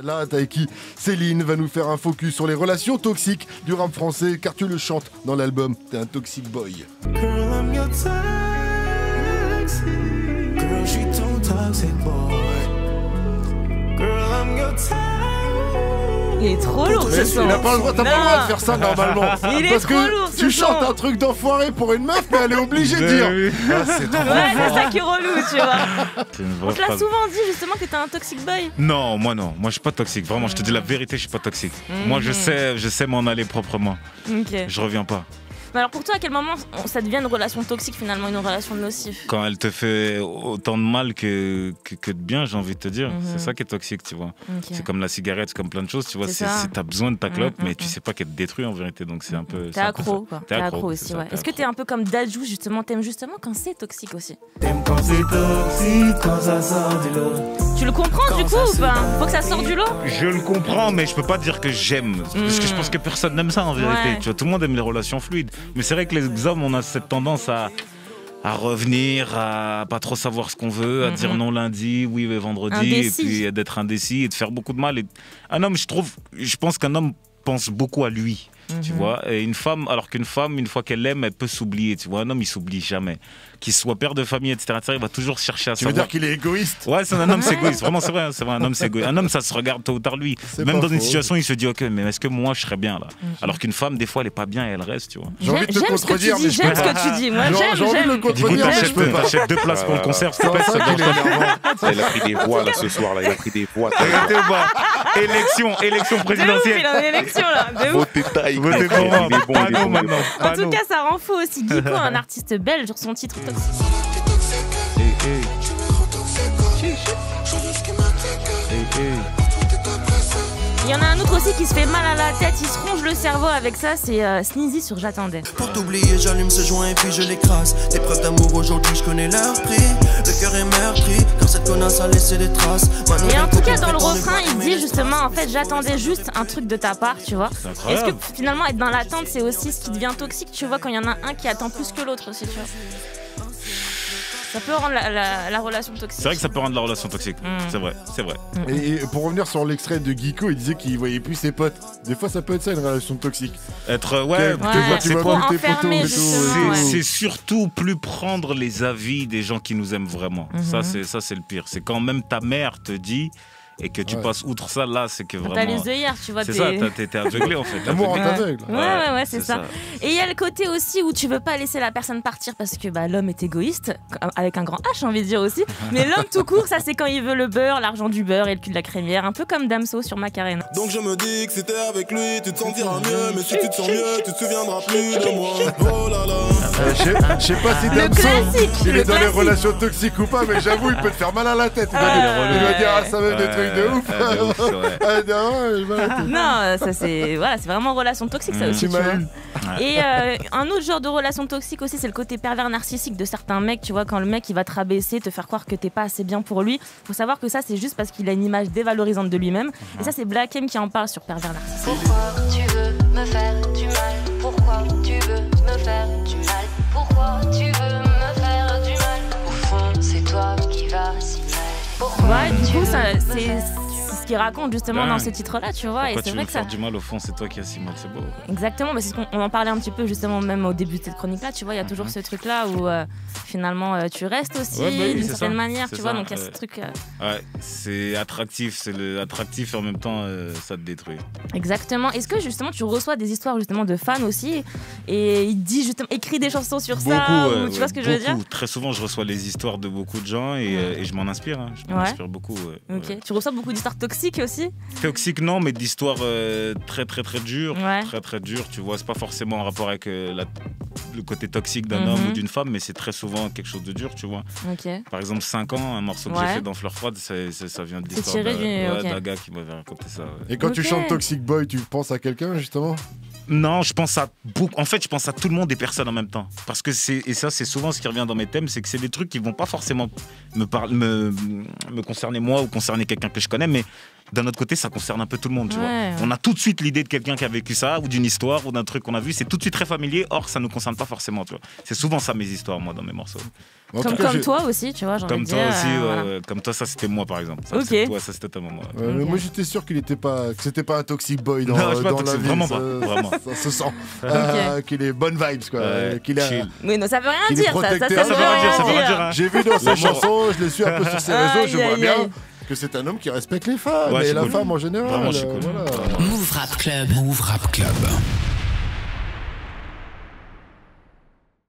Là, Taiki, Céline va nous faire un focus sur les relations toxiques du rap français, car tu le chantes dans l'album. T'es un toxic boy. Girl, I'm your toxic. Girl, she too toxic, boy. Girl, I'm your toxic. Il est trop lourd ce son. T'as pas le droit de faire ça normalement. Il est Parce trop que lourd, tu ce chantes son. un truc d'enfoiré pour une meuf, mais elle est obligée de dire. Ah, c'est trop Ouais, fort. c'est ça qui est relou, tu vois. C'est une vraie On te l'a phrase. souvent dit justement que t'es un toxic boy. Non, moi je suis pas toxique. Vraiment, je te dis la vérité, je suis pas toxique. Moi je sais m'en aller proprement. Ok. Je reviens pas. Mais alors pour toi, à quel moment ça devient une relation toxique finalement, une relation nocive? Quand elle te fait autant de mal que de bien, j'ai envie de te dire. C'est ça qui est toxique, tu vois. Ok. C'est comme la cigarette, c'est comme plein de choses, tu vois. C'est ça. T'as besoin de ta clope, mais tu sais pas qu'elle te détruit en vérité. Donc c'est un peu. T'es accro, quoi. T'es accro aussi, c'est ça, ouais. t'es Est-ce que accro. t'es un peu comme Dadju, justement, t'aimes justement quand c'est toxique aussi? T'aimes quand c'est toxique, quand ça sort du lot. Tu le comprends du coup ou pas? Faut que ça sorte du lot? Je le comprends, mais je peux pas dire que j'aime. Parce que je pense que personne n'aime ça en vérité. Ouais. Tu vois, tout le monde aime les relations fluides. Mais c'est vrai que les hommes, on a cette tendance à revenir, à pas trop savoir ce qu'on veut, à dire non lundi, oui mais vendredi, Indécis. et puis d'être indécis et de faire beaucoup de mal. Et un homme, je pense qu'un homme pense beaucoup à lui. Tu vois, et une femme, alors qu'une femme, une fois qu'elle aime, elle peut s'oublier. Tu vois, un homme, il s'oublie jamais. Qu'il soit père de famille, etc., il va toujours chercher à Tu veux savoir. dire qu'il est égoïste? Ouais, c'est un homme, c'est égoïste. Vraiment, c'est vrai, un homme, c'est égoïste. Un homme, ça se regarde tôt ou tard lui. C'est Même pas dans une faux. situation, il se dit, ok, mais est-ce que moi, je serais bien là? Alors qu'une femme, des fois, elle est pas bien et elle reste, tu vois. J'ai envie de te J'aime ce que tu contredire, mais dis, je j'aime peux ce pas. que tu dis. Moi, J'ai envie de le j'aime. Du coup, contredire, mais je peux pas. t'achètes 2 places pour le concert, s'il te plaît. C'est ça qu'il est énervant. Il a pris des voix là ce soir, là. Il a pris des voix. Arrêtez ou pas? Élection De ouf, présidentielle. il est en élection là. De ouf. Votez taille. Votez Il pour moi. est bon, il Pas est nous bon. maintenant. En Pas tout nous. cas, ça rend fou aussi. Guico, un artiste belge, sur son titre toxique. Il y en a un autre aussi qui se fait mal à la tête, il se ronge le cerveau avec ça, c'est Sneezy sur J'attendais. Pour t'oublier, j'allume ce joint et puis je l'écrase. Des preuves d'amour aujourd'hui, je connais leur prix. Le cœur est meurtri, car cette connasse a laissé des traces. Et en tout cas, dans le refrain, il dit justement, en fait, j'attendais juste un truc de ta part, tu vois. C'est Est-ce incroyable. que finalement, être dans l'attente, c'est aussi ce qui devient toxique, tu vois, quand il y en a un qui attend plus que l'autre aussi, tu vois. Ça peut rendre la relation toxique. C'est vrai que ça peut rendre la relation toxique. C'est vrai, c'est vrai. Et pour revenir sur l'extrait de Guico, il disait qu'il voyait plus ses potes. Des fois, ça peut être ça, une relation toxique. Être, ouais, Ouais, c'est c'est pas- pour tes enfermer, photos et tout, justement, ouais. C'est surtout plus prendre les avis des gens qui nous aiment vraiment. Ça, c'est le pire. C'est quand même ta mère te dit et que tu Ouais. passes outre ça, là, c'est que T'as vraiment. les œillères, tu vois. C'est t'es- ça, t'es aveuglé en fait. L'amour en aveuglé. t'aveugle. Ouais, c'est ça. Et il y a le côté aussi où tu veux pas laisser la personne partir parce que bah, l'homme est égoïste, avec un grand H, j'ai envie de dire aussi. Mais l'homme tout court, ça c'est quand il veut le beurre, l'argent du beurre et le cul de la crémière, un peu comme Damso sur Macarena. Donc je me dis que si t'es avec lui, tu te sentiras mieux. Mais si tu te sens mieux, tu te souviendras plus de moi. Oh là là. Je sais pas si Le Damso, classique, il le est dans les classique. relations toxiques ou pas, mais j'avoue, il peut te faire mal à la tête. Il va dire, ah, ça même des trucs de ouf. De ouf, c'est vrai. Ah, non, je vais arrêter. Non, ça c'est voilà, c'est vraiment relation toxique ça aussi. Tu Tu m'as vois. eu. Et un autre genre de relation toxique aussi, c'est le côté pervers narcissique de certains mecs. Tu vois, quand le mec il va te rabaisser, te faire croire que t'es pas assez bien pour lui. Faut savoir que ça c'est juste parce qu'il a une image dévalorisante de lui-même. Et ça c'est Black M qui en parle sur pervers narcissique. Pourquoi tu veux me faire du mal? Pourquoi tu veux me faire du mal? Pourquoi tu veux me faire du mal? Au fond, c'est toi qui vas si mal. Pourquoi Ouais, du tu coup, veux ça, me c'est faire ce qu'il raconte justement Ouais. dans ce titre-là, tu vois. Pourquoi Et c'est tu veux vrai me que ça. faire du mal au fond, c'est toi qui as si mal, c'est beau. Exactement, mais c'est ce qu'on en parlait un petit peu justement même au début de cette chronique-là, tu vois, il y a toujours ce truc-là où finalement tu restes aussi Ouais, bah oui, d'une c'est certaine ça. manière, C'est tu vois, ça, donc il y a ce truc. Ouais, c'est attractif, attractif et en même temps ça te détruit. Exactement. Est-ce que justement tu reçois des histoires justement de fans aussi et il dit justement écrit des chansons sur ça ou tu vois ce que je veux dire? Beaucoup. Très souvent, je reçois les histoires de beaucoup de gens et je m'en inspire. Hein. Je m'en Ouais. inspire beaucoup. Ok. Tu reçois beaucoup d'histoires toxiques aussi? Toxique, non, mais d'histoires très dures. Ouais. Très dures. Tu vois, c'est pas forcément en rapport avec le côté toxique d'un Mhm. homme ou d'une femme, mais c'est très souvent quelque chose de dur, tu vois. Ok. Par exemple, 5 ans, un morceau que Ouais. j'ai fait dans Fleur Froide, ça vient de l'histoire tiré du- ok. d'un gars qui m'avait raconté ça. Ouais. Et quand tu Ok. chantes Toxic Boy, tu penses à quelqu'un justement? Non, je pense à beaucoup. En fait, je pense à tout le monde et personne en même temps. Parce que et ça, c'est souvent ce qui revient dans mes thèmes, c'est que c'est des trucs qui vont pas forcément me concerner moi ou concerner quelqu'un que je connais, mais d'un autre côté, ça concerne un peu tout le monde, tu Ouais. vois. On a tout de suite l'idée de quelqu'un qui a vécu ça, ou d'une histoire, ou d'un truc qu'on a vu. C'est tout de suite très familier, or, ça nous concerne pas forcément, tu vois. C'est souvent ça mes histoires, moi, dans mes morceaux. En tout cas, Comme j'ai- toi aussi, tu vois, j'ai envie Comme de toi dire, aussi, voilà. comme toi, ça c'était moi par exemple. Ça, Ok. c'est toi, ça c'était ta maman. Mais Ok. moi j'étais sûr que c'était pas un toxic boy dans, Non, je suis pas dans toxic, la vie. vraiment ça, pas, vraiment. Ça se sent. Ok. Qu'il est bonne vibes quoi. Ouais, Qu'il a- chill. Oui, non, ça veut rien Qu'il est dire, ça protecteur. veut Ça veut rien rien dire, ça veut rien dire, hein. J'ai vu dans ses L'amour. chansons, je le suis un peu sur ses réseaux, je Aïe, vois aïe, bien aïe. que c'est un homme qui respecte les femmes Ouais, et c'est la cool. femme en général. Vraiment, c'est cool. voilà. Move Rap Club. Move Rap Club.